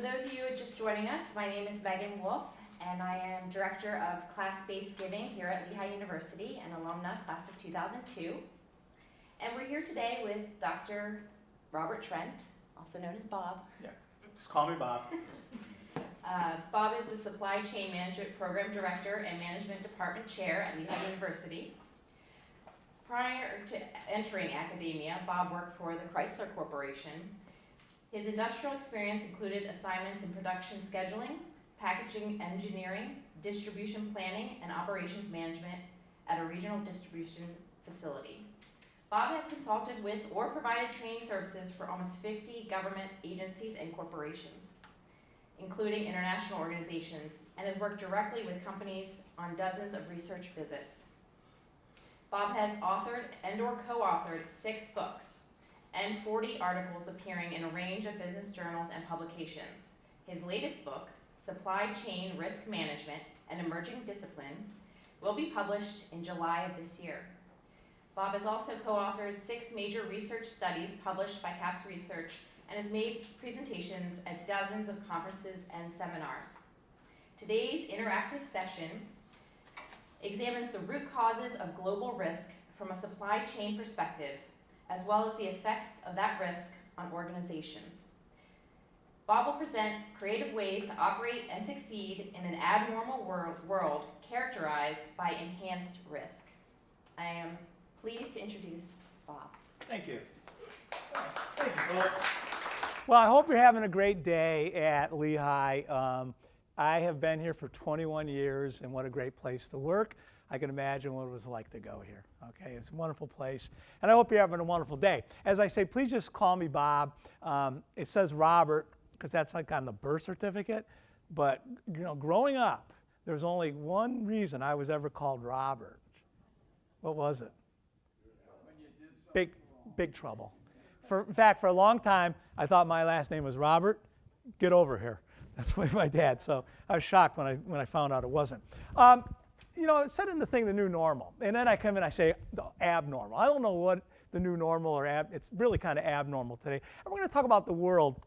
those of you just joining us, my name is Megan Wolf, and I am Director of Class-Based Giving here at Lehigh University, an alumna class of 2002. And we're here today with Dr. Robert Trent, also known as Bob. Yeah, just call me Bob. Bob is the Supply Chain Management Program Director and Management Department Chair at Lehigh University. Prior to entering academia, Bob worked for the Chrysler Corporation. His industrial experience included assignments in production scheduling, packaging engineering, distribution planning, and operations management at a regional distribution facility. Bob has consulted with or provided training services for almost 50 government agencies and corporations, including international organizations, and has worked directly with companies on dozens of research visits. Bob has authored and/or co-authored 6 books and 40 articles appearing in a range of business journals and publications. His latest book, Supply Chain Risk Management, an Emerging Discipline, will be published in July of this year. Bob has also co-authored 6 major research studies published by CAPS Research and has made presentations at dozens of conferences and seminars. Today's interactive session examines the root causes of global risk from a supply chain perspective, as well as the effects of that risk on organizations. Bob will present creative ways to operate and succeed in an abnormal world characterized by enhanced risk. I am pleased to introduce Bob. Thank you. Thank you, folks. Well, I hope you're having a great day at Lehigh. I have been here for 21 years, and what a great place to work. I can imagine what it was like to go here. Okay, it's a wonderful place, and I hope you're having a wonderful day. As I say, please just call me Bob. It says Robert because that's like on the birth certificate, but you know, growing up, there's only one reason I was ever called Robert. What was it? Big trouble. In fact, for a long time, I thought my last name was Robert. Get over here. That's the way my dad. So I was shocked when I found out it wasn't. You know, it said in the thing, the new normal. And then I come in and I say, the abnormal. I don't know what the new normal or it's really kind of abnormal today. And we're going to talk about the world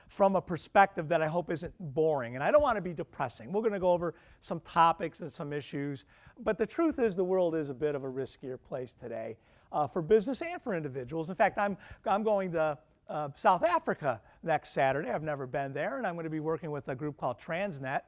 from a perspective that I hope isn't boring. And I don't want to be depressing. We're going to go over some topics and some issues. But the truth is the world is a bit of a riskier place today for business and for individuals. In fact, I'm going to South Africa next Saturday. I've never been there, and I'm going to be working with a group called Transnet.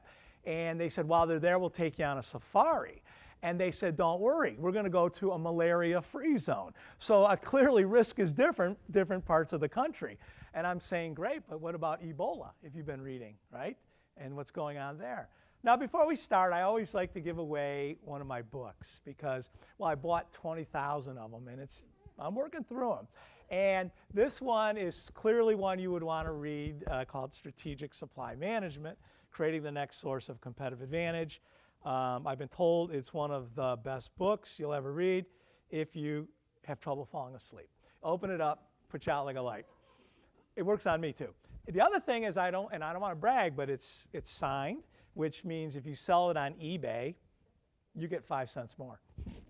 And they said, while they're there, we'll take you on a safari. And they said, don't worry, we're going to go to a malaria-free zone. So clearly risk is different parts of the country. And I'm saying, great, but what about Ebola, if you've been reading, right? And what's going on there? Now, before we start, I always like to give away one of my books because, well, I bought 20,000 of them, and I'm working through them. And this one is clearly one you would want to read called Strategic Supply Management, Creating the Next Source of Competitive Advantage. I've been told it's one of the best books you'll ever read if you have trouble falling asleep. Open it up, put you out like a light. It works on me too. The other thing is I don't want to brag, but it's signed, which means if you sell it on eBay, you get 5 cents more,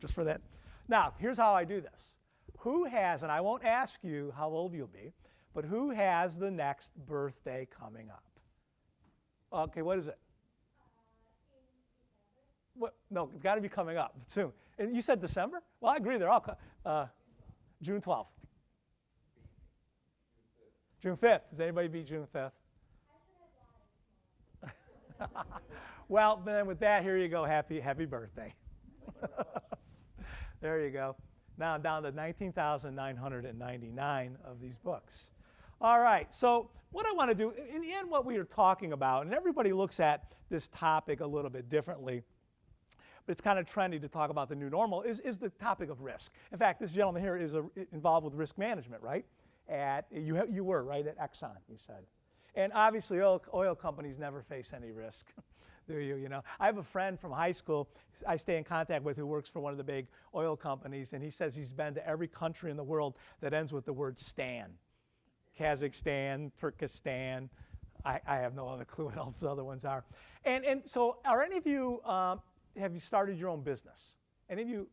just for that. Now, here's how I do this. Who has, and I won't ask you how old you'll be, but who has the next birthday coming up? Okay, what is it? What? No, it's got to be coming up soon. And you said December? Well, I agree. They're all June 12th. June 5th. Does anybody beat June 5th? Well, then with that, here you go. Happy birthday. There you go. Now I'm down to 19,999 of these books. All right, so what I want to do, in the end, what we are talking about, and everybody looks at this topic a little bit differently, but it's kind of trendy to talk about the new normal, is the topic of risk. In fact, this gentleman here is involved with risk management, right? You were, right, at Exxon, you said. And obviously, oil companies never face any risk, do you? You know, I have a friend from high school I stay in contact with who works for one of the big oil companies, and he says he's been to every country in the world that ends with the word Stan. Kazakhstan, Turkestan. I have no other clue what else the other ones are. And so are any of you, have you started your own business? Any of you?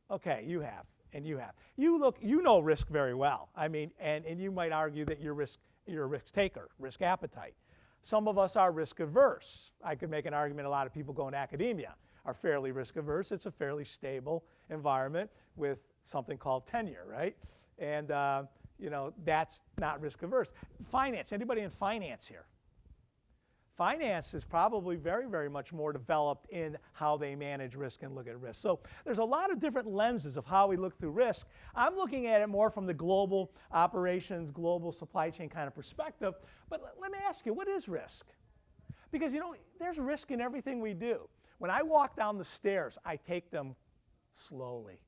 Okay, you have, and you have. You know risk very well. I mean, and you might argue that you're a risk taker, risk appetite. Some of us are risk averse. I could make an argument a lot of people go into academia are fairly risk averse. It's a fairly stable environment with something called tenure, right? And that's not risk averse. Finance, anybody in finance here? Finance is probably very, very much more developed in how they manage risk and look at risk. So there's a lot of different lenses of how we look through risk. I'm looking at it more from the global operations, global supply chain kind of perspective. But let me ask you, what is risk? Because, there's risk in everything we do. When I walk down the stairs, I take them slowly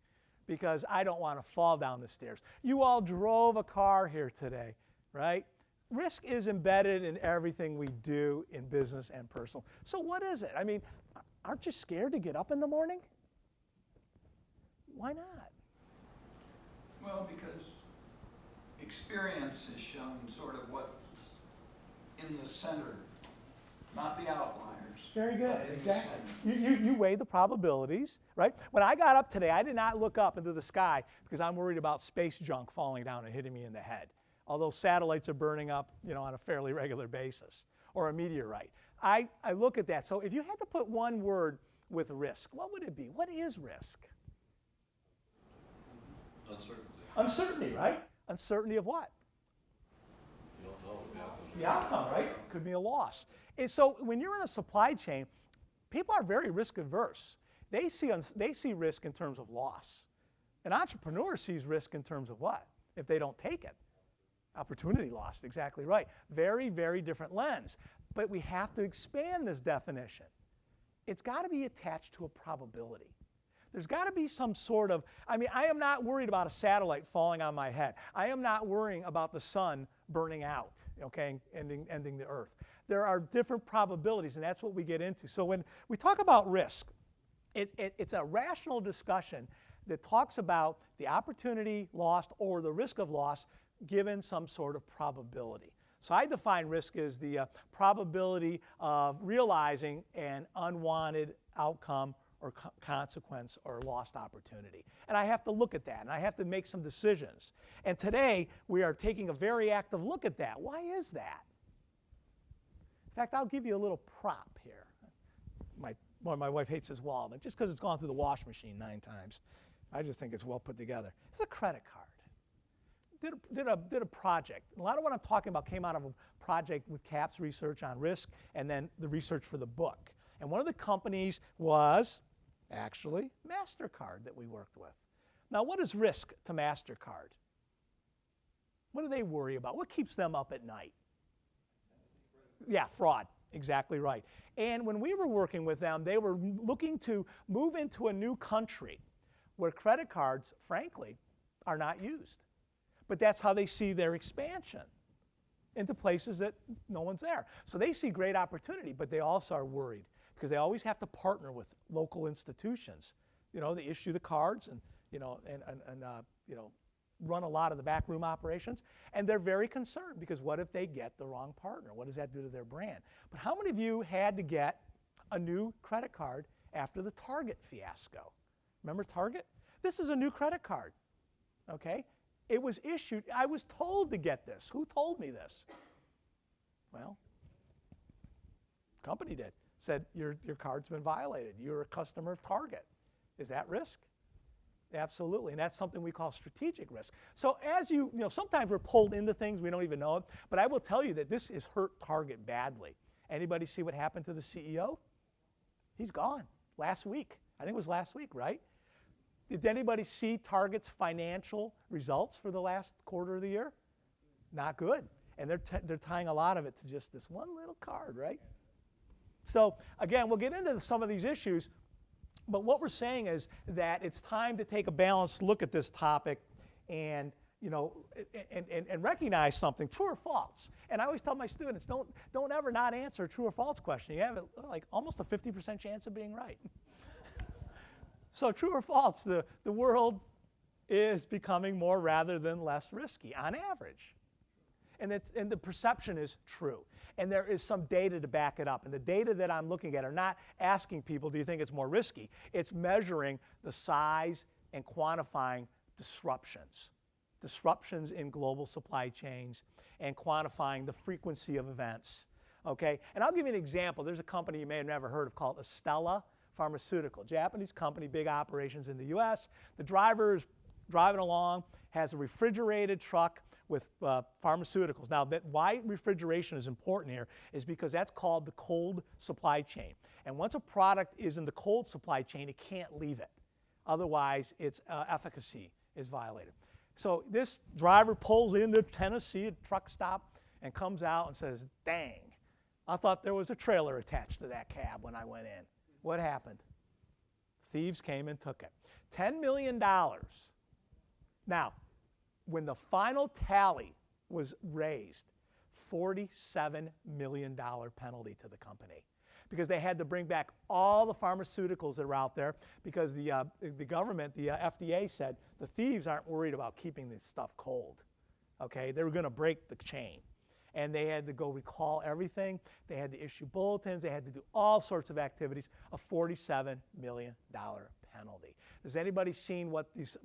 because I don't want to fall down the stairs. You all drove a car here today, right? Risk is embedded in everything we do in business and personal. So what is it? I mean, aren't you scared to get up in the morning? Why not? Well, because experience has shown sort of what in the center, not the outliers. Very good, but in the exactly. center. You weigh the probabilities, right? When I got up today, I did not look up into the sky because I'm worried about space junk falling down and hitting me in the head. Although satellites are burning up, on a fairly regular basis, or a meteorite. I look at that. So if you had to put one word with risk, what would it be? What is risk? Uncertainty. Uncertainty, right? Uncertainty of what? You don't know the outcome. The outcome, right? Could be a loss. And so when you're in a supply chain, people are very risk averse. They see risk in terms of loss. An entrepreneur sees risk in terms of what? If they don't take it. Opportunity lost, exactly right. Very, very different lens. But we have to expand this definition. It's got to be attached to a probability. There's got to be some sort of, I am not worried about a satellite falling on my head. I am not worrying about the sun burning out, okay, ending the earth. There are different probabilities, and that's what we get into. So when we talk about risk, it's a rational discussion that talks about the opportunity lost or the risk of loss given some sort of probability. So I define risk as the probability of realizing an unwanted outcome or consequence or lost opportunity. And I have to look at that, and I have to make some decisions. And today, we are taking a very active look at that. Why is that? In fact, I'll give you a little prop here. My wife hates this wall, but just because it's gone through the wash machine 9 times, I just think it's well put together. It's a credit card. Did a project. A lot of what I'm talking about came out of a project with CAPS research on risk and then the research for the book. And one of the companies was actually MasterCard that we worked with. Now, what is risk to MasterCard? What do they worry about? What keeps them up at night? Yeah, fraud. Exactly right. And when we were working with them, they were looking to move into a new country where credit cards, frankly, are not used. But that's how they see their expansion into places that no one's there. So they see great opportunity, but they also are worried because they always have to partner with local institutions. They issue the cards and run a lot of the backroom operations, and they're very concerned because what if they get the wrong partner? What does that do to their brand? But how many of you had to get a new credit card after the Target fiasco? Remember Target? This is a new credit card, okay? It was issued, I was told to get this. Who told me this? Well, company did. Said, your card's been violated. You're a customer of Target. Is that risk? Absolutely, and that's something we call strategic risk. So as sometimes we're pulled into things we don't even know it, but I will tell you that this has hurt Target badly. Anybody see what happened to the CEO? He's gone last week. I think it was last week, right? Did anybody see Target's financial results for the last quarter of the year? Not good. And they're tying a lot of it to just this one little card, right? So again, we'll get into some of these issues, but what we're saying is that it's time to take a balanced look at this topic and recognize something, true or false. And I always tell my students, don't ever not answer a true or false question. You have like almost a 50% chance of being right. So true or false, the world is becoming more rather than less risky on average. And the perception is true. And there is some data to back it up. And the data that I'm looking at are not asking people, do you think it's more risky? It's measuring the size and quantifying disruptions. Disruptions in global supply chains and quantifying the frequency of events. Okay, and I'll give you an example. There's a company you may have never heard of called Estella Pharmaceutical, Japanese company, big operations in the U.S. The driver is driving along, has a refrigerated truck with pharmaceuticals. Now, why refrigeration is important here is because that's called the cold supply chain. And once a product is in the cold supply chain, it can't leave it. Otherwise, its efficacy is violated. So this driver pulls into Tennessee, a truck stop, and comes out and says, dang, I thought there was a trailer attached to that cab when I went in. What happened? Thieves came and took it. $10 million. Now, when the final tally was raised, $47 million penalty to the company, because they had to bring back all the pharmaceuticals that are out there, because the government, the FDA said, the thieves aren't worried about keeping this stuff cold. Okay, they were going to break the chain. And they had to go recall everything. They had to issue bulletins. They had to do all sorts of activities. A $47 million penalty. Has anybody seen what this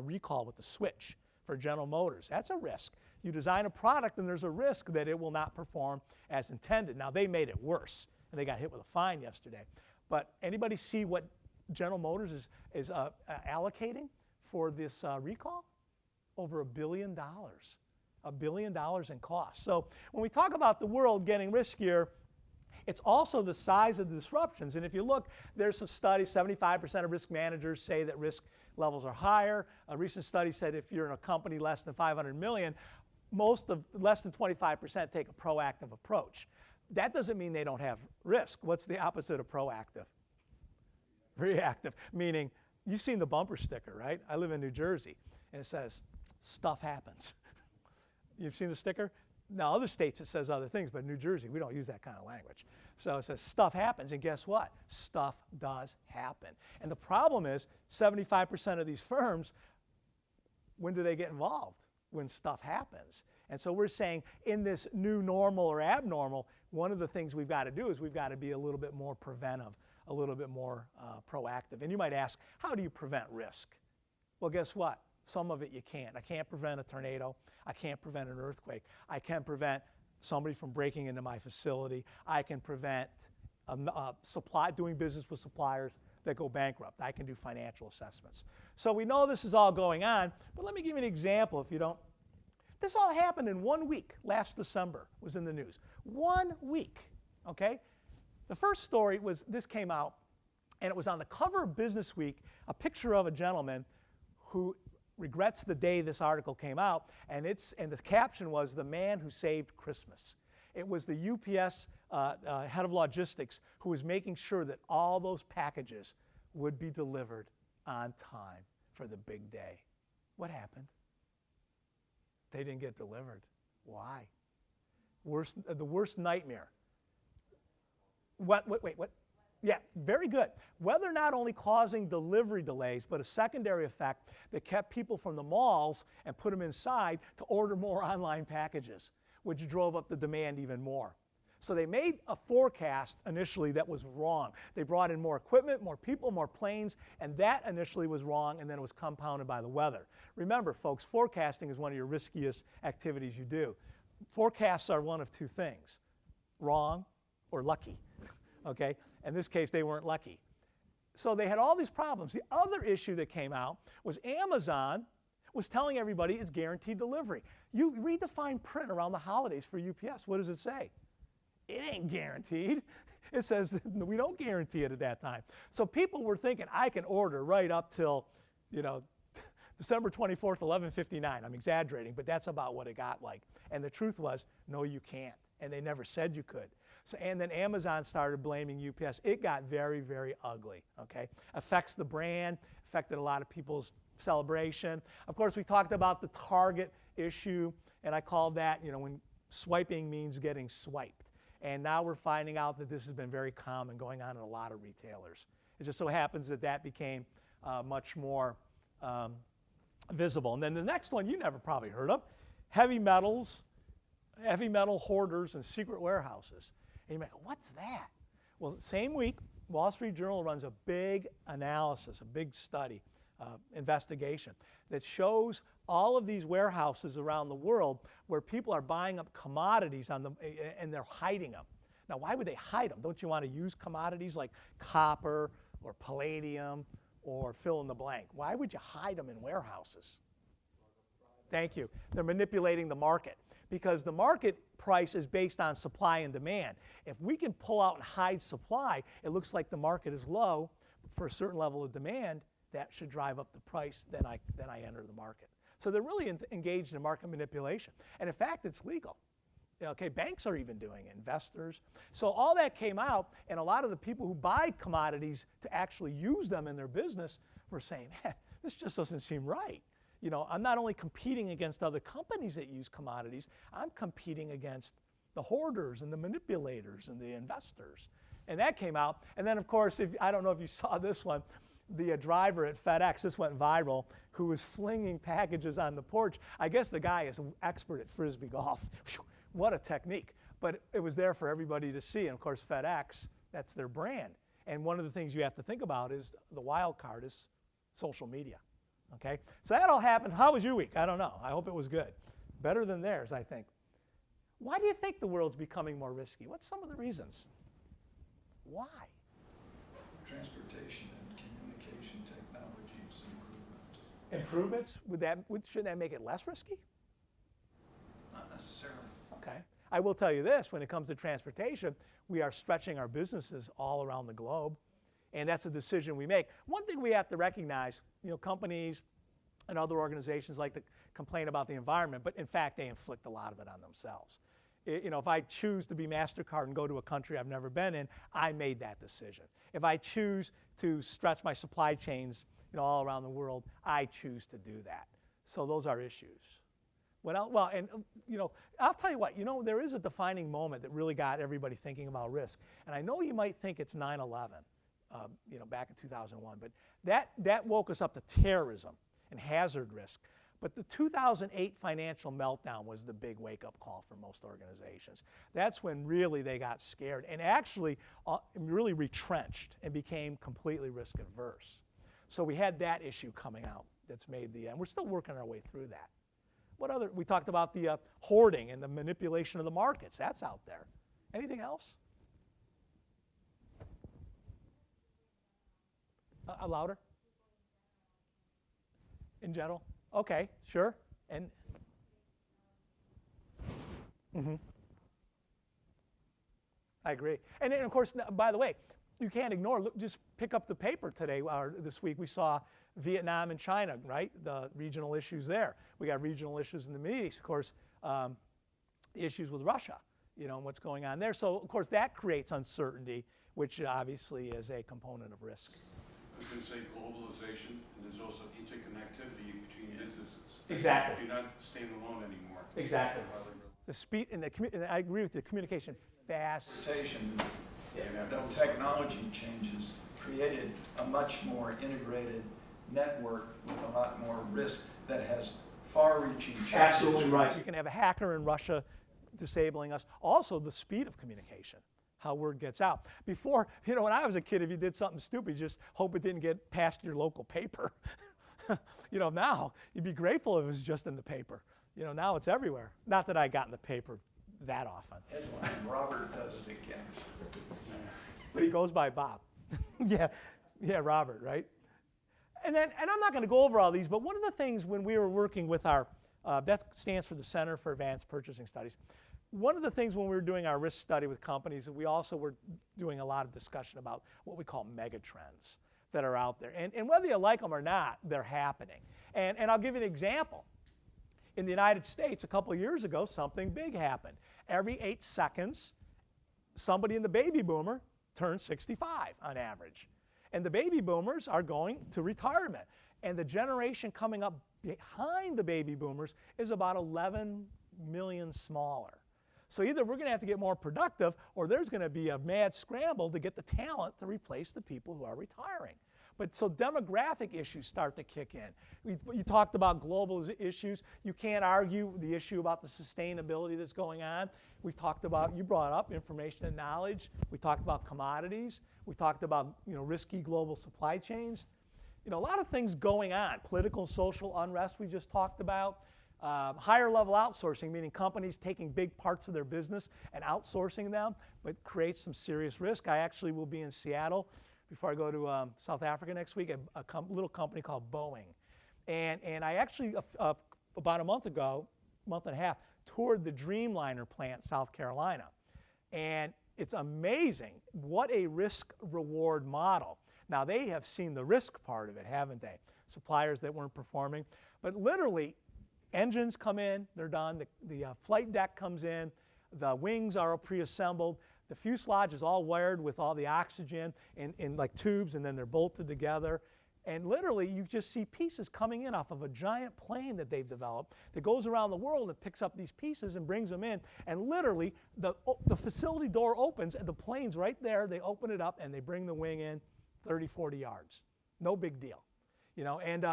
recall with the switch for General Motors? That's a risk. You design a product and there's a risk that it will not perform as intended. Now, they made it worse, and they got hit with a fine yesterday. But anybody see what General Motors is allocating for this recall? Over $1 billion. $1 billion in costs. So when we talk about the world getting riskier, it's also the size of the disruptions. And if you look, there's some studies, 75% of risk managers say that risk levels are higher. A recent study said if you're in a company less than 500 million, less than 25% take a proactive approach. That doesn't mean they don't have risk. What's the opposite of proactive? Reactive, meaning you've seen the bumper sticker, right? I live in New Jersey, and it says, stuff happens. You've seen the sticker? Now, other states it says other things, but in New Jersey, we don't use that kind of language. So it says stuff happens, and guess what? Stuff does happen. And the problem is 75% of these firms, when do they get involved? When stuff happens. And so we're saying in this new normal or abnormal, one of the things we've got to do is we've got to be a little bit more preventive, a little bit more proactive. And you might ask, how do you prevent risk? Well, guess what? Some of it you can't. I can't prevent a tornado. I can't prevent an earthquake. I can prevent somebody from breaking into my facility. I can prevent doing business with suppliers that go bankrupt. I can do financial assessments. So we know this is all going on, but let me give you an example if you don't. This all happened in 1 week. Last December was in the news. 1 week, okay? The first story was, this came out, and it was on the cover of Business Week, a picture of a gentleman who regrets the day this article came out, and the caption was, "The Man Who Saved Christmas." It was the UPS head of logistics who was making sure that all those packages would be delivered on time for the big day. What happened? They didn't get delivered. Why? The worst nightmare. Wait, what? Yeah, very good. Weather not only causing delivery delays, but a secondary effect that kept people from the malls and put them inside to order more online packages, which drove up the demand even more. So they made a forecast initially that was wrong. They brought in more equipment, more people, more planes, and that initially was wrong, and then it was compounded by the weather. Remember, folks, forecasting is one of your riskiest activities you do. Forecasts are one of two things, wrong or lucky, okay? In this case, they weren't lucky. So they had all these problems. The other issue that came out was Amazon was telling everybody it's guaranteed delivery. You read the fine print around the holidays for UPS. What does it say? It ain't guaranteed. It says we don't guarantee it at that time. So people were thinking, I can order right up till, December 24th, 11:59. I'm exaggerating, but that's about what it got like. And the truth was, no, you can't. And they never said you could. So, and then Amazon started blaming UPS. It got very, very ugly, okay? Affects the brand, affected a lot of people's celebration. Of course, we talked about the Target issue, and I called that, when swiping means getting swiped. And now we're finding out that this has been very common going on in a lot of retailers. It just so happens that that became much more visible. And then the next one you never probably heard of, heavy metal hoarders and secret warehouses. And you might go, what's that? Well, same week, Wall Street Journal runs a big analysis, a big study investigation that shows all of these warehouses around the world where people are buying up commodities and they're hiding them. Now, why would they hide them? Don't you want to use commodities like copper or palladium or fill in the blank? Why would you hide them in warehouses? Thank you. They're manipulating the market because the market price is based on supply and demand. If we can pull out and hide supply, it looks like the market is low for a certain level of demand. That should drive up the price. Then I enter the market. So they're really engaged in market manipulation. And in fact, it's legal. Okay, banks are even doing it, investors. So all that came out, and a lot of the people who buy commodities to actually use them in their business were saying, man, this just doesn't seem right. You know, I'm not only competing against other companies that use commodities, I'm competing against the hoarders and the manipulators and the investors. And that came out. And then, of course, I don't know if you saw this one, the driver at FedEx, this went viral, who was flinging packages on the porch. I guess the guy is an expert at Frisbee golf. What a technique. But it was there for everybody to see. And, of course, FedEx, that's their brand. And one of the things you have to think about is the wild card is social media. Okay? So that all happened. How was your week? I don't know. I hope it was good. Better than theirs, I think. Why do you think the world's becoming more risky? What's some of the reasons? Why? Transportation and communication technologies Improvements? improvements. Shouldn't that make it less risky? Not necessarily. Okay. I will tell you this, when it comes to transportation, we are stretching our businesses all around the globe, and that's a decision we make. One thing we have to recognize, you know, companies and other organizations like to complain about the environment, but in fact, they inflict a lot of it on themselves. You know, if I choose to be MasterCard and go to a country I've never been in, I made that decision. If I choose to stretch my supply chains, you know, all around the world, I choose to do that. So those are issues. Well, and you know, I'll tell you what, you know, there is a defining moment that really got everybody thinking about risk. And I know you might think it's 9/11, you know, back in 2001, but that woke us up to terrorism and hazard risk. But the 2008 financial meltdown was the big wake-up call for most organizations. That's when really they got scared and actually really retrenched and became completely risk averse. So we had that issue coming out that's made and we're still working our way through that. We talked about the hoarding and the manipulation of the markets. That's out there. Anything else? Louder? In general? Okay, sure. And I agree. And then, of course, by the way, you can't ignore, look, just pick up the paper today or this week. We saw Vietnam and China, right? The regional issues there. We got regional issues in the Middle East, of course, the issues with Russia, you know, and what's going on there. So, of course, that creates uncertainty, which obviously is a component of risk. I was going to say globalization, and there's also interconnectivity between businesses. Exactly. You're not staying alone anymore. Exactly. The speed and I agree with the communication fast. Transportation, the technology changes created a much more integrated network with a lot more risk that has far-reaching changes. Absolutely right. You can have a hacker in Russia disabling us. Also, the speed of communication, how word gets out. Before, you know, when I was a kid, if you did something stupid, you just hope it didn't get past your local paper. You know, now, you'd be grateful if it was just in the paper. You know, now it's everywhere. Not that I got in the paper that often. Headline, Robert does it again. But he goes by Bob. Yeah, Robert, right? And I'm not going to go over all these, but one of the things when we were working with our, that stands for the Center for Advanced Purchasing Studies. One of the things when we were doing our risk study with companies, we also were doing a lot of discussion about what we call megatrends that are out there. And whether you like them or not, they're happening. And I'll give you an example. In the United States, a couple of years ago, something big happened. Every 8 seconds, somebody in the baby boomer turns 65 on average. And the baby boomers are going to retirement. And the generation coming up behind the baby boomers is about 11 million smaller. So either we're going to have to get more productive or there's going to be a mad scramble to get the talent to replace the people who are retiring. But so demographic issues start to kick in. You talked about global issues. You can't argue the issue about the sustainability that's going on. We've talked about, you brought up information and knowledge. We talked about commodities. We talked about, you know, risky global supply chains. a lot of things going on. Political and social unrest we just talked about. Higher level outsourcing, meaning companies taking big parts of their business and outsourcing them, but creates some serious risk. I actually will be in Seattle before I go to South Africa next week, a little company called Boeing. And I actually, about a month ago, month and a half, toured the Dreamliner plant, South Carolina. And it's amazing what a risk-reward model. Now, they have seen the risk part of it, haven't they? Suppliers that weren't performing. But literally, engines come in, they're done. The flight deck comes in. The wings are pre-assembled. The fuselage is all wired with all the oxygen in like tubes, and then they're bolted together. And literally, you just see pieces coming in off of a giant plane that they've developed that goes around the world and picks up these pieces and brings them in. And literally, the facility door opens, and the plane's right there. They open it up, and they bring the wing in 30, 40 yards. No big deal, and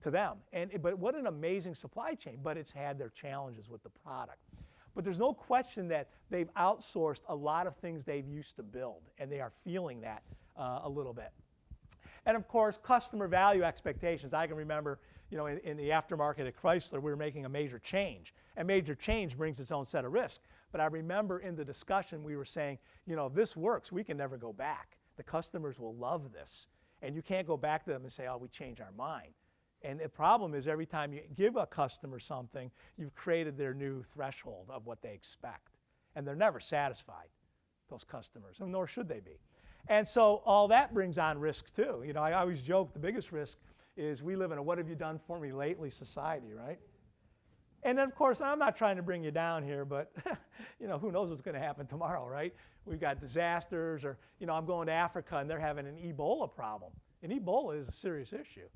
to them. But what an amazing supply chain. But it's had their challenges with the product. But there's no question that they've outsourced a lot of things they've used to build, and they are feeling that a little bit. And of course, customer value expectations. I can remember, in the aftermarket at Chrysler, we were making a major change. And major change brings its own set of risk. But I remember in the discussion we were saying, if this works, we can never go back. The customers will love this. And you can't go back to them and say, oh, we changed our mind. And the problem is every time you give a customer something, you've created their new threshold of what they expect. And they're never satisfied, those customers, and nor should they be. And so all that brings on risks too. I always joke the biggest risk is we live in a what have you done for me lately society, right? And then of course, I'm not trying to bring you down here, but who knows what's going to happen tomorrow, right? We've got disasters, or I'm going to Africa and they're having an Ebola problem. And Ebola is a serious issue.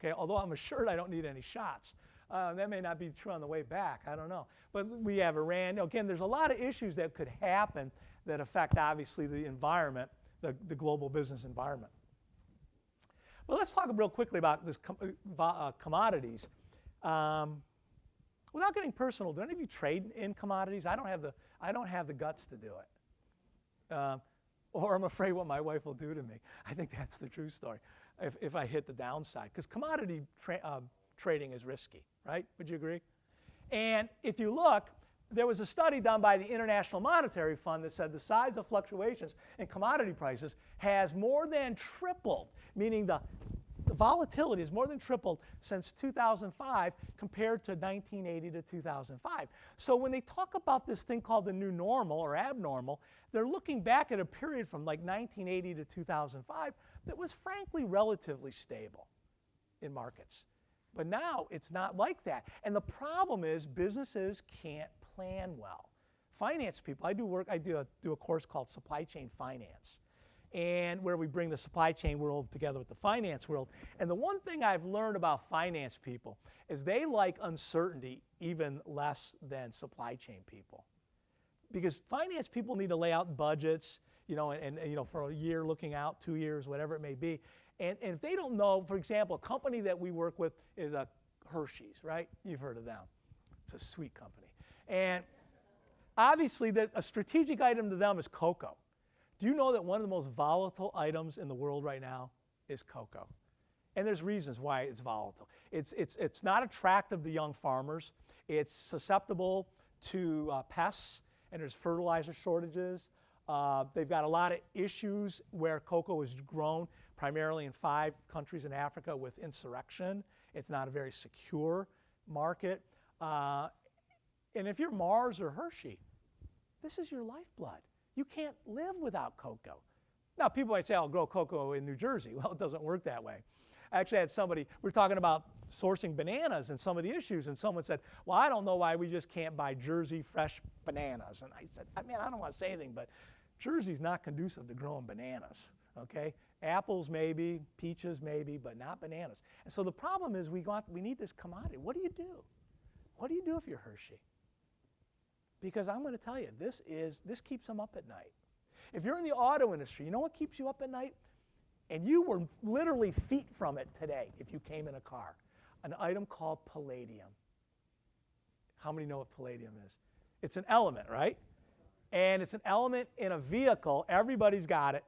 Okay, although I'm assured I don't need any shots. That may not be true on the way back, I don't know. But we have Iran. Again, there's a lot of issues that could happen that affect obviously the environment, the global business environment. But let's talk real quickly about this commodities. Without getting personal, do any of you trade in commodities? I don't have the guts to do it. Or I'm afraid what my wife will do to me. I think that's the true story if I hit the downside. Because commodity trading is risky, right? Would you agree? And if you look, there was a study done by the International Monetary Fund that said the size of fluctuations in commodity prices has more than tripled, meaning the volatility has more than tripled since 2005 compared to 1980 to 2005. So when they talk about this thing called the new normal or abnormal, they're looking back at a period from like 1980 to 2005 that was frankly relatively stable in markets. But now it's not like that. And the problem is businesses can't plan well. Finance people, I do a course called Supply Chain Finance, and where we bring the supply chain world together with the finance world. And the one thing I've learned about finance people is they like uncertainty even less than supply chain people. Because finance people need to lay out budgets, and for a year looking out, 2 years, whatever it may be. And if they don't know, for example, a company that we work with is a Hershey's, right? You've heard of them. It's a sweet company. And obviously, a strategic item to them is cocoa. Do you know that one of the most volatile items in the world right now is cocoa? And there's reasons why it's volatile. It's not attractive to young farmers. It's susceptible to pests, and there's fertilizer shortages. They've got a lot of issues where cocoa is grown, primarily in 5 countries in Africa with insurrection. It's not a very secure market. And if you're Mars or Hershey, this is your lifeblood. You can't live without cocoa. Now, people might say, I'll grow cocoa in New Jersey. Well, it doesn't work that way. I actually had somebody, we were talking about sourcing bananas and some of the issues, and someone said, well, I don't know why we just can't buy Jersey fresh bananas. And I said, I don't want to say anything, but Jersey's not conducive to growing bananas, okay? Apples maybe, peaches maybe, but not bananas. And so the problem is we need this commodity. What do you do? What do you do if you're Hershey? Because I'm going to tell you, this keeps them up at night. If you're in the auto industry, you know what keeps you up at night? And you were literally feet from it today if you came in a car. An item called palladium. How many know what palladium is? It's an element, right? And it's an element in a vehicle. Everybody's got it.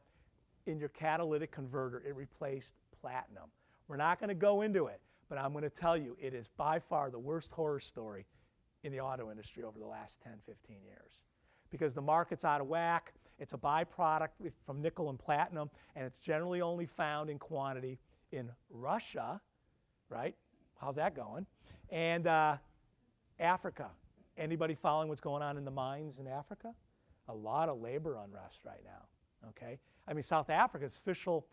In your catalytic converter, it replaced platinum. We're not going to go into it, but I'm going to tell you it is by far the worst horror story in the auto industry over the last 10, 15 years. Because the market's out of whack, it's a byproduct from nickel and platinum, and it's generally only found in quantity in Russia, right? How's that going? And Africa. Anybody following what's going on in the mines in Africa? A lot of labor unrest right now, okay? I mean, South Africa's official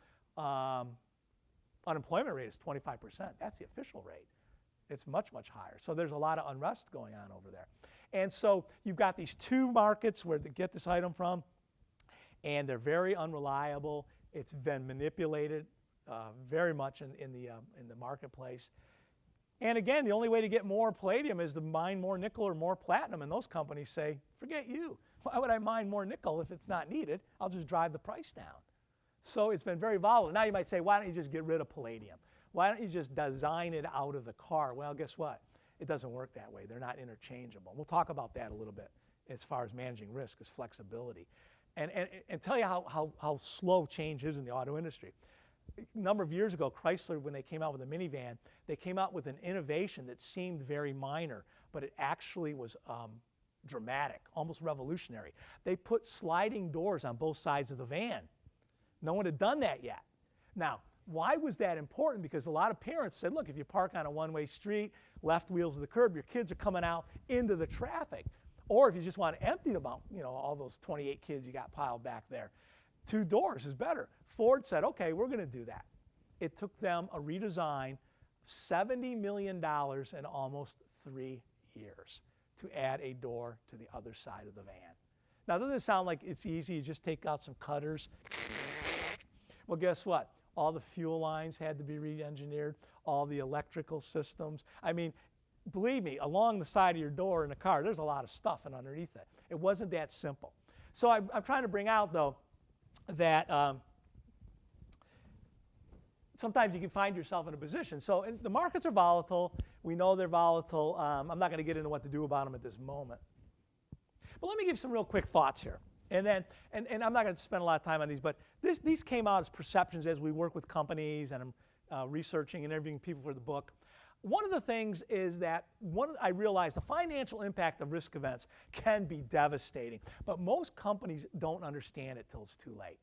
unemployment rate is 25%. That's the official rate. It's much, much higher. So there's a lot of unrest going on over there. And so you've got these two markets where they get this item from, and they're very unreliable. It's been manipulated very much in the marketplace. And again, the only way to get more palladium is to mine more nickel or more platinum, and those companies say, forget you. Why would I mine more nickel if it's not needed? I'll just drive the price down. So it's been very volatile. Now you might say, why don't you just get rid of palladium? Why don't you just design it out of the car? Well, guess what? It doesn't work that way. They're not interchangeable. We'll talk about that a little bit as far as managing risk is flexibility. And tell you how slow change is in the auto industry. A number of years ago, Chrysler, when they came out with a minivan, they came out with an innovation that seemed very minor, but it actually was dramatic, almost revolutionary. They put sliding doors on both sides of the van. No one had done that yet. Now, why was that important? Because a lot of parents said, look, if you park on a one-way street, left wheels of the curb, your kids are coming out into the traffic. Or if you just want to empty them out, you know, all those 28 kids you got piled back there, 2 doors is better. Ford said, okay, we're going to do that. It took them a redesign, $70 million in almost 3 years to add a door to the other side of the van. Now, doesn't it sound like it's easy? You just take out some cutters. Well, guess what? All the fuel lines had to be re-engineered, all the electrical systems. I mean, believe me, along the side of your door in a car, there's a lot of stuff and underneath it. It wasn't that simple. So I'm trying to bring out, though, that sometimes you can find yourself in a position. So the markets are volatile. We know they're volatile. I'm not going to get into what to do about them at this moment. But let me give some real quick thoughts here. And then, and I'm not going to spend a lot of time on these, but these came out as perceptions as we work with companies, and I'm researching and interviewing people for the book. One of the things is that I realized the financial impact of risk events can be devastating, but most companies don't understand it till it's too late.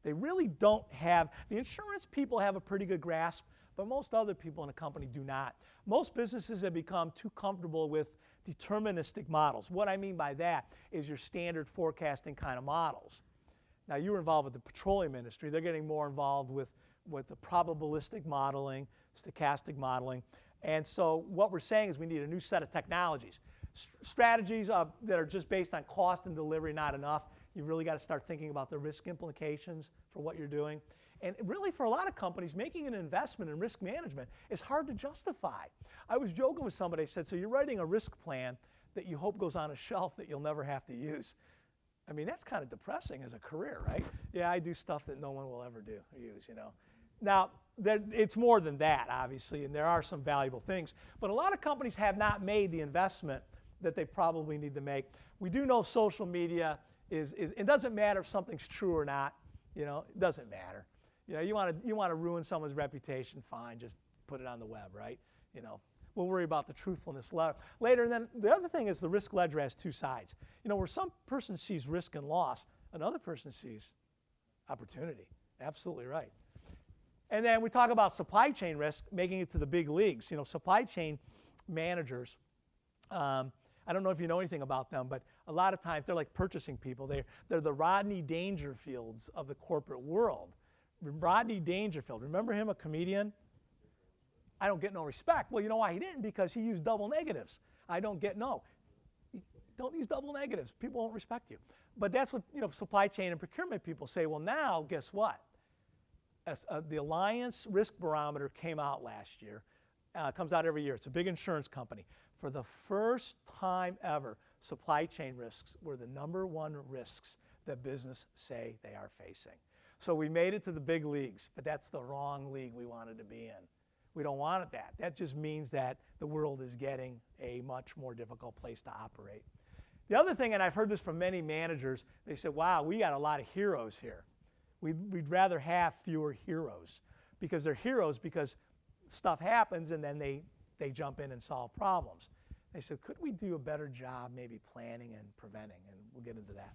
They really don't have, the insurance people have a pretty good grasp, but most other people in a company do not. Most businesses have become too comfortable with deterministic models. What I mean by that is your standard forecasting kind of models. Now, you were involved with the petroleum industry. They're getting more involved with the probabilistic modeling, stochastic modeling. And so what we're saying is we need a new set of technologies. Strategies that are just based on cost and delivery, not enough. You really got to start thinking about the risk implications for what you're doing. And really, for a lot of companies, making an investment in risk management is hard to justify. I was joking with somebody. I said, so you're writing a risk plan that you hope goes on a shelf that you'll never have to use. I mean, that's kind of depressing as a career, right? Yeah, I do stuff that no one will ever do or use, you know. Now, it's more than that, obviously, and there are some valuable things. But a lot of companies have not made the investment that they probably need to make. We do know social media it doesn't matter if something's true or not. You know, it doesn't matter. You know, you want to ruin someone's reputation, fine, just put it on the web, right? You know, we'll worry about the truthfulness later. And then the other thing is the risk ledger has 2 sides. You know, where some person sees risk and loss, another person sees opportunity. Absolutely right. And then we talk about supply chain risk, making it to the big leagues. You know, supply chain managers, I don't know if you know anything about them, but a lot of times they're like purchasing people. They're the Rodney Dangerfields of the corporate world. Rodney Dangerfield, remember him, a comedian? I don't get no respect. Well, you know why he didn't? Because he used double negatives. Don't use double negatives. People won't respect you. But that's what, you know, supply chain and procurement people say. Well, now, guess what? The Alliance Risk Barometer came out last year. Comes out every year. It's a big insurance company. For the first time ever, supply chain risks were the #1 risks that business say they are facing. So we made it to the big leagues, but that's the wrong league we wanted to be in. We don't want it that. That just means that the world is getting a much more difficult place to operate. The other thing, and I've heard this from many managers, they said, wow, we got a lot of heroes here. We'd rather have fewer heroes. because they're heroes because stuff happens and then they jump in and solve problems. They said, could we do a better job maybe planning and preventing? And we'll get into that.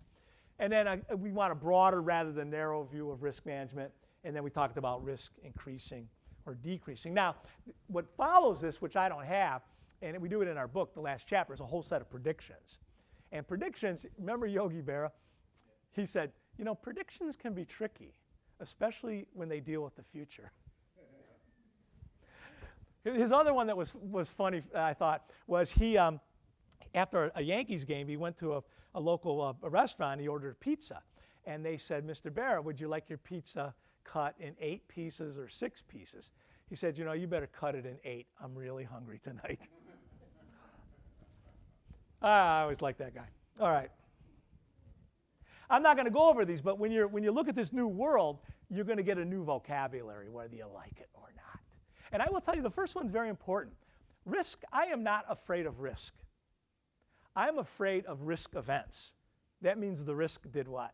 And then we want a broader rather than narrow view of risk management. And then we talked about risk increasing or decreasing. Now, what follows this, which I don't have, and we do it in our book, the last chapter, is a whole set of predictions. And predictions, remember Yogi Berra? He said, you know, predictions can be tricky, especially when they deal with the future. His other one that was funny, I thought, was he, after a Yankees game, he went to a local restaurant, he ordered pizza. And they said, Mr. Berra, would you like your pizza cut in 8 pieces or 6 pieces? He said, you know, you better cut it in 8. I'm really hungry tonight. I always like that guy. All right. I'm not going to go over these, but when you look at this new world, you're going to get a new vocabulary, whether you like it or not. And I will tell you, the first one's very important. Risk, I am not afraid of risk. I'm afraid of risk events. That means the risk did what?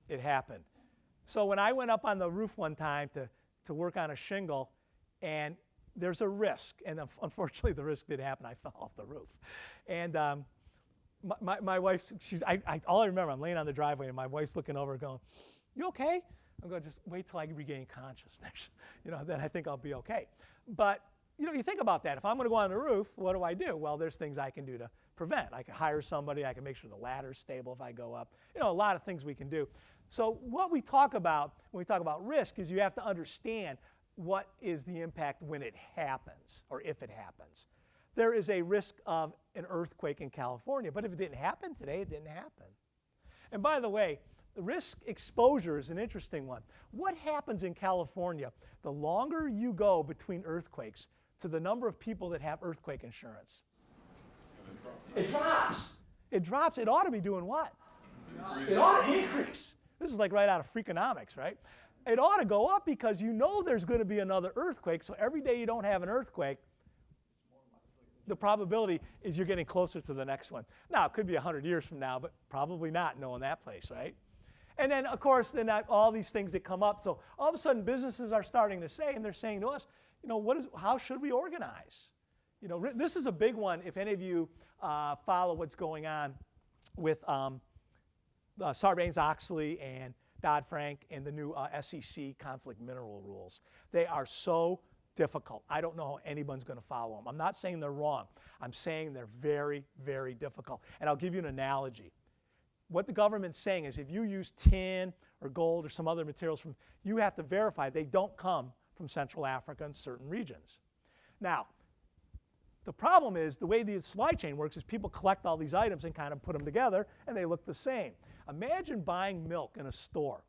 It happened. So when I went up on the roof one time to work on a shingle, and there's a risk, and unfortunately the risk did happen. I fell off the roof. And my wife, all I remember, I'm laying on the driveway, and my wife's looking over going, you okay? I'm going, just wait till I regain consciousness. You know, then I think I'll be okay. But, you know, you think about that. If I'm going to go on the roof, what do? Well, there's things I can do to prevent. I can hire somebody. I can make sure the ladder's stable if I go up. You know, a lot of things we can do. So what we talk about when we talk about risk is you have to understand what is the impact when it happens or if it happens. There is a risk of an earthquake in California, but if it didn't happen today, it didn't happen. And by the way, the risk exposure is an interesting one. What happens in California the longer you go between earthquakes to the number of people that have earthquake insurance? It drops. It drops. It ought to be doing what? It ought to increase. This is like right out of Freakonomics, right? It ought to go up because you know there's going to be another earthquake, so every day you don't have an earthquake, the probability is you're getting closer to the next one. Now, it could be 100 years from now, but probably not knowing that place, right? And then, of course, then all these things that come up. So all of a sudden, businesses are starting to say, and they're saying to us, you know, how should we organize? You know, this is a big one if any of you follow what's going on with Sarbanes-Oxley and Dodd-Frank and the new SEC conflict mineral rules. They are so difficult. I don't know how anyone's going to follow them. I'm not saying they're wrong. I'm saying they're very, very difficult. And I'll give you an analogy. What the government's saying is if you use tin or gold or some other materials, you have to verify they don't come from Central Africa and certain regions. Now, the problem is the way the supply chain works is people collect all these items and kind of put them together, and they look the same. Imagine buying milk in a store.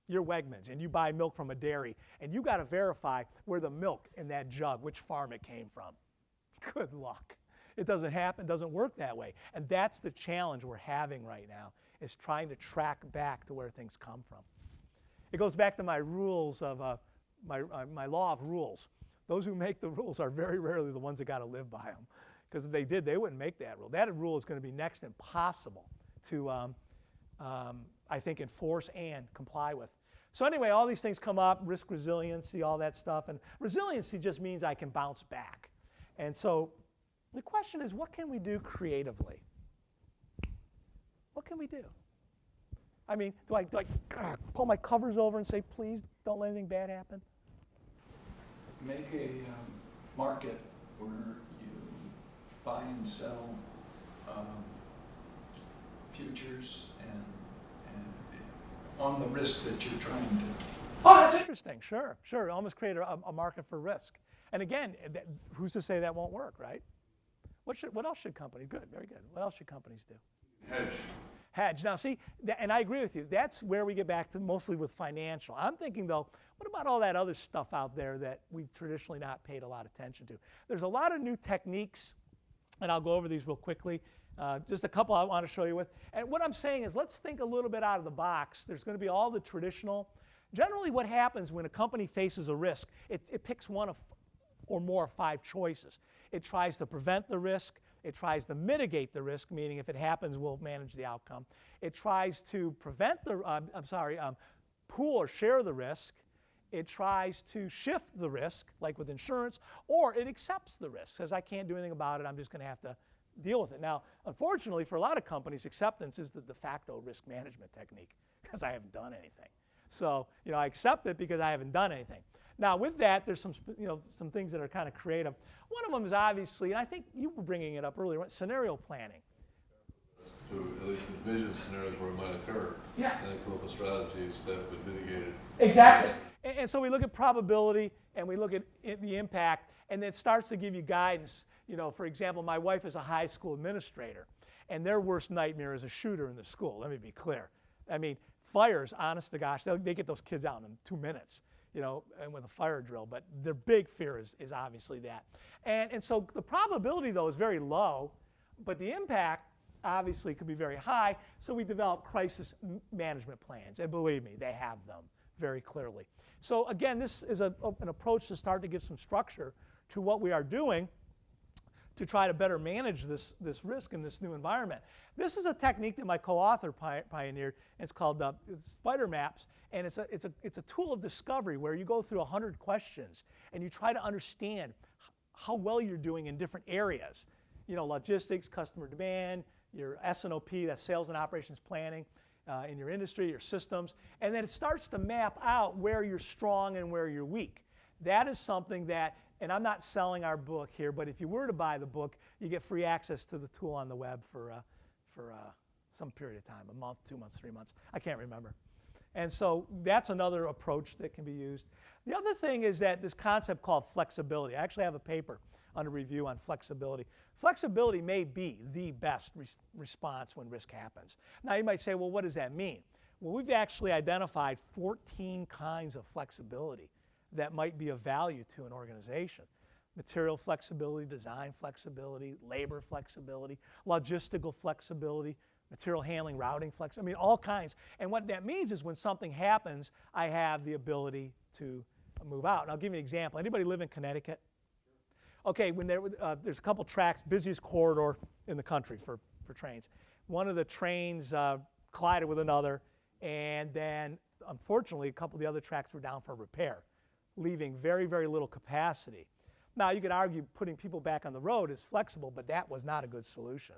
You're Wegmans, and you buy milk from a dairy, and you got to verify where the milk in that jug, which farm it came from. Good luck. It doesn't happen, doesn't work that way. And that's the challenge we're having right now, is trying to track back to where things come from. It goes back to my rules of, my law of rules. Those who make the rules are very rarely the ones that got to live by them. Because if they did, they wouldn't make that rule. That rule is going to be next to impossible to, I think, enforce and comply with. So anyway, all these things come up, risk resiliency, all that stuff. And resiliency just means I can bounce back. And so the question is, what can we do creatively? What can we do? I mean, do I pull my covers over and say, please don't let anything bad happen? Make a market where you buy and sell futures and on the risk that you're trying to. Oh, that's interesting. Sure. Almost create a market for risk. And again, who's to say that won't work, right? What else should companies? Good, very good. What else should companies do? Hedge. Now, see, and I agree with you. That's where we get back to mostly with financial. I'm thinking, though, what about all that other stuff out there that we've traditionally not paid a lot of attention to? There's a lot of new techniques, and I'll go over these real quickly. Just a couple I want to show you with. And what I'm saying is let's think a little bit out of the box. There's going to be all the traditional. Generally, what happens when a company faces a risk, it picks one of or more of 5 choices. It tries to prevent the risk. It tries to mitigate the risk, meaning if it happens, we'll manage the outcome. It tries to prevent the, pool or share the risk. it tries to shift the risk, like with insurance, or it accepts the risk, says I can't do anything about it, I'm just going to have to deal with it. Now, unfortunately, for a lot of companies, acceptance is the de facto risk management technique because I haven't done anything. So, I accept it because I haven't done anything. Now, with that, there's some things that are kind of creative. One of them is obviously, and I think you were bringing it up earlier, scenario planning. To at least envision scenarios where it might occur. Yeah. And then come up with strategies that would mitigate it. Exactly. And so we look at probability and we look at the impact, and it starts to give you guidance. For example, my wife is a high school administrator, and their worst nightmare is a shooter in the school. Let me be clear. I mean, fires, honest to gosh, they get those kids out in 2 minutes, and with a fire drill. But their big fear is obviously that. And so the probability, though, is very low, but the impact obviously could be very high. So we develop crisis management plans, and believe me, they have them very clearly. So again, this is an approach to start to give some structure to what we are doing to try to better manage this risk in this new environment. This is a technique that my co-author pioneered, and it's called spider maps, and it's a tool of discovery where you go through 100 questions and you try to understand how well you're doing in different areas. Logistics, customer demand, your S&OP, that's sales and operations planning, in your industry, your systems, and then it starts to map out where you're strong and where you're weak. That is something that, and I'm not selling our book here, but if you were to buy the book, you get free access to the tool on the web for some period of time, a month, 2 months, 3 months, I can't remember. And so that's another approach that can be used. The other thing is that this concept called flexibility. I actually have a paper under review on flexibility. Flexibility may be the best response when risk happens. Now you might say, well, what does that mean? Well, we've actually identified 14 kinds of flexibility that might be of value to an organization. Material flexibility, design flexibility, labor flexibility, logistical flexibility, material handling, routing flexibility, all kinds. And what that means is when something happens, I have the ability to move out. And I'll give you an example. Anybody live in Connecticut? Okay, when there's a couple tracks, busiest corridor in the country for trains. One of the trains collided with another, and then unfortunately a couple of the other tracks were down for repair, leaving very, very little capacity. Now you could argue putting people back on the road is flexible, but that was not a good solution.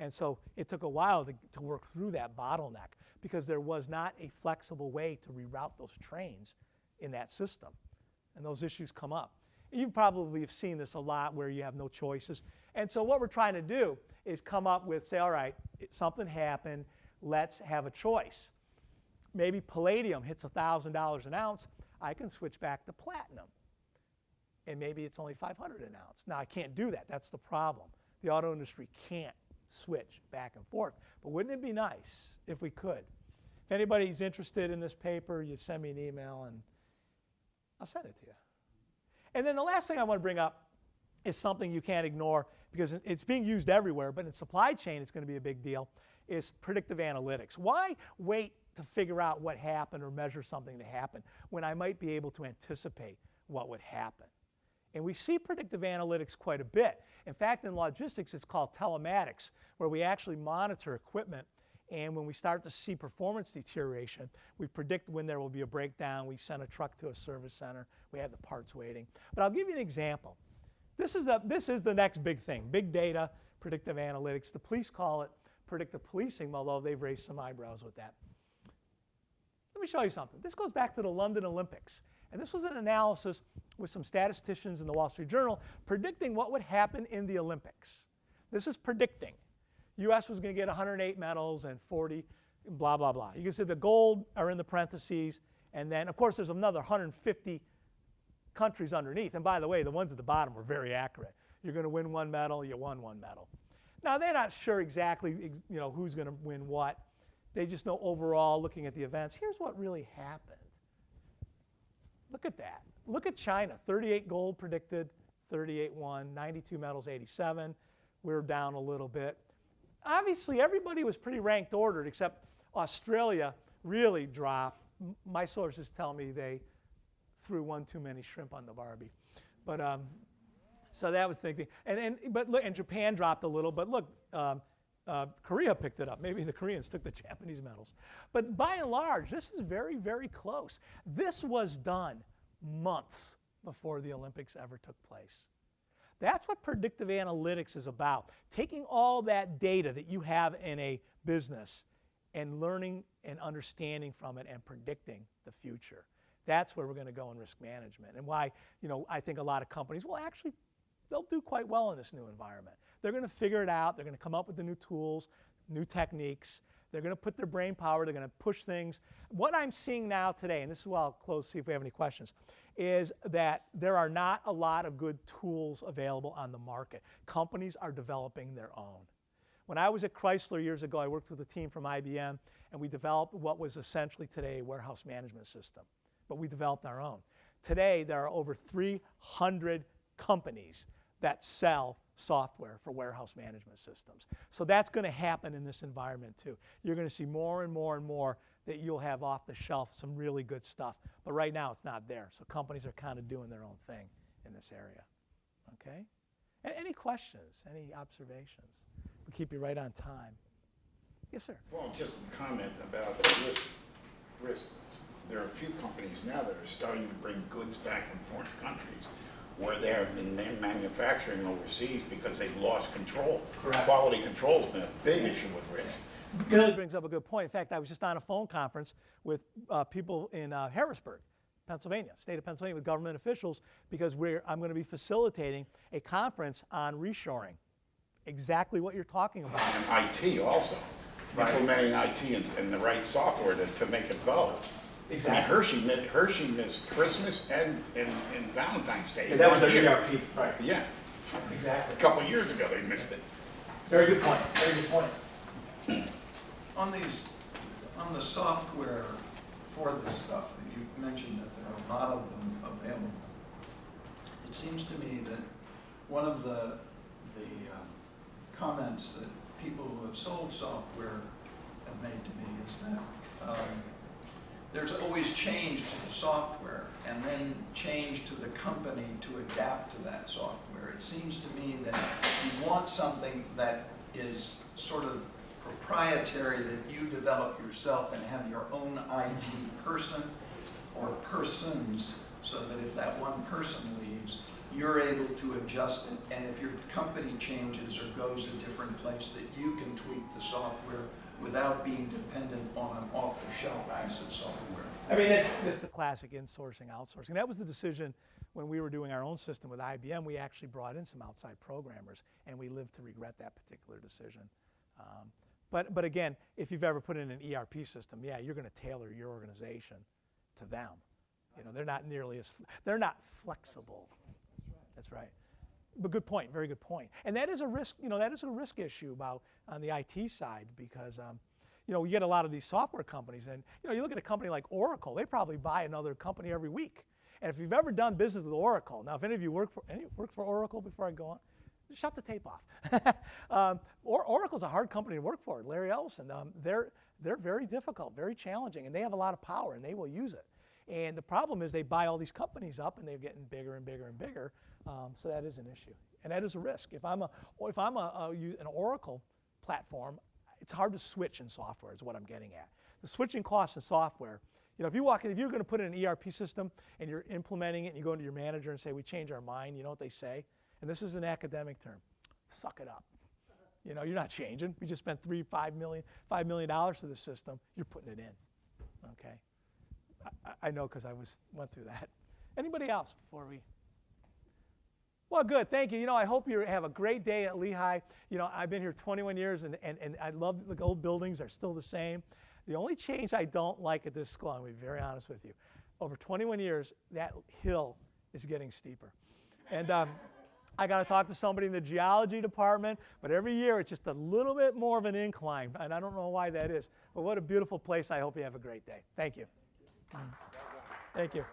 And so it took a while to work through that bottleneck because there was not a flexible way to reroute those trains in that system. And those issues come up. You probably have seen this a lot where you have no choices. And so what we're trying to do is come up with, say, all right, something happened, let's have a choice. Maybe palladium hits $1,000 an ounce, I can switch back to platinum. And maybe it's only 500 an ounce. Now I can't do that, that's the problem. The auto industry can't switch back and forth. But wouldn't it be nice if we could? If anybody's interested in this paper, you send me an email and I'll send it to you. And then the last thing I want to bring up is something you can't ignore because it's being used everywhere, but in supply chain it's going to be a big deal, is predictive analytics. Why wait to figure out what happened or measure something to happen when I might be able to anticipate what would happen? And we see predictive analytics quite a bit. In fact, in logistics, it's called telematics, where we actually monitor equipment. And when we start to see performance deterioration, we predict when there will be a breakdown. We send a truck to a service center. We have the parts waiting. But I'll give you an example. This is the next big thing, big data, predictive analytics. The police call it predictive policing, although they've raised some eyebrows with that. Let me show you something. This goes back to the London Olympics. And this was an analysis with some statisticians in the Wall Street Journal predicting what would happen in the Olympics. This is predicting. U.S. was going to get 108 medals and 40 blah, blah, blah. You can see the gold are in the parentheses. And then, of course, there's another 150 countries underneath. And by the way, the ones at the bottom were very accurate. You're going to win one medal, you won one medal. Now, they're not sure exactly who's going to win what. They just know overall, looking at the events, here's what really happened. Look at that. Look at China. 38 gold predicted, 38 won, 92 medals, 87. We're down a little bit. Obviously, everybody was pretty ranked ordered, except Australia really dropped. My sources tell me they threw one too many shrimp on the Barbie. But so that was the thing. But look, and Japan dropped a little. But look, Korea picked it up. Maybe the Koreans took the Japanese medals. But by and large, this is very, very close. This was done months before the Olympics ever took place. That's what predictive analytics is about. Taking all that data that you have in a business and learning and understanding from it and predicting the future. That's where we're going to go in risk management, and why, I think a lot of companies will actually, they'll do quite well in this new environment. They're going to figure it out. They're going to come up with the new tools, new techniques. They're going to put their brain power. They're going to push things. What I'm seeing now today, and this is where I'll close, see if we have any questions, is that there are not a lot of good tools available on the market. Companies are developing their own. When I was at Chrysler years ago, I worked with a team from IBM, and we developed what was essentially today a warehouse management system. But we developed our own. Today, there are over 300 companies that sell software for warehouse management systems. So that's going to happen in this environment too. You're going to see more and more and more that you'll have off the shelf some really good stuff. But right now, it's not there. So companies are kind of doing their own thing in this area. Okay? Any questions? Any observations? We'll keep you right on time. Yes, sir. Well, just a comment about risk. There are a few companies now that are starting to bring goods back from foreign countries where they have been manufacturing overseas because they've lost control. Correct. Quality control has been a big issue with risk. Billy brings up a good point. In fact, I was just on a phone conference with people in Harrisburg, Pennsylvania, state of Pennsylvania, with government officials, because I'm going to be facilitating a conference on reshoring. Exactly what you're talking about. And IT also. Right. Implementing IT and the right software to make it go. Exactly. I mean, Hershey missed Christmas and Valentine's Day. Yeah, that was their year. ERP, right. Yeah. Exactly. A couple of years ago, they missed it. Very good point. Very good point. On the software for this stuff, you mentioned that there are a lot of them available. It seems to me that one of the comments that people who have sold software have made to me is that there's always change to the software and then change to the company to adapt to that software. It seems to me that you want something that is sort of proprietary, that you develop yourself and have your own IT person or persons, so that if that one person leaves, you're able to adjust it, and if your company changes or goes a different place, that you can tweak the software without being dependent on an off-the-shelf piece of software. I mean, that's the classic insourcing, outsourcing. That was the decision when we were doing our own system with IBM. We actually brought in some outside programmers, and we lived to regret that particular decision. But again, if you've ever put in an ERP system, yeah, you're going to tailor your organization to them. They're not nearly they're not flexible. That's right. But good point, very good point. And that is a risk, that is a risk issue on the IT side, because you get a lot of these software companies, and you look at a company like Oracle, they probably buy another company every week. And if you've ever done business with Oracle, now if any of you work for Oracle before I go on, just shut the tape off. Oracle's a hard company to work for. Larry Ellison, they're very difficult, very challenging, and they have a lot of power, and they will use it. And the problem is they buy all these companies up, and they're getting bigger and bigger and bigger. So that is an issue, and that is a risk. If I'm an Oracle platform, it's hard to switch in software. Is what I'm getting at. The switching costs in software. If you're going to put in an ERP system and you're implementing it, and you go into your manager and say, "We change our mind," you know what they say? And this is an academic term. Suck it up. You're not changing. We just spent $5 million to the system. You're putting it in. Okay. I know, because I went through that. Anybody else before we? Well, good. Thank you. I hope you have a great day at Lehigh. I've been here 21 years, and I love the old buildings. They're still the same. The only change I don't like at this school, I'm going to be very honest with you, over 21 years, that hill is getting steeper. And I got to talk to somebody in the geology department, but every year it's just a little bit more of an incline, and I don't know why that is. But what a beautiful place. I hope you have a great day. Thank you. Thank you.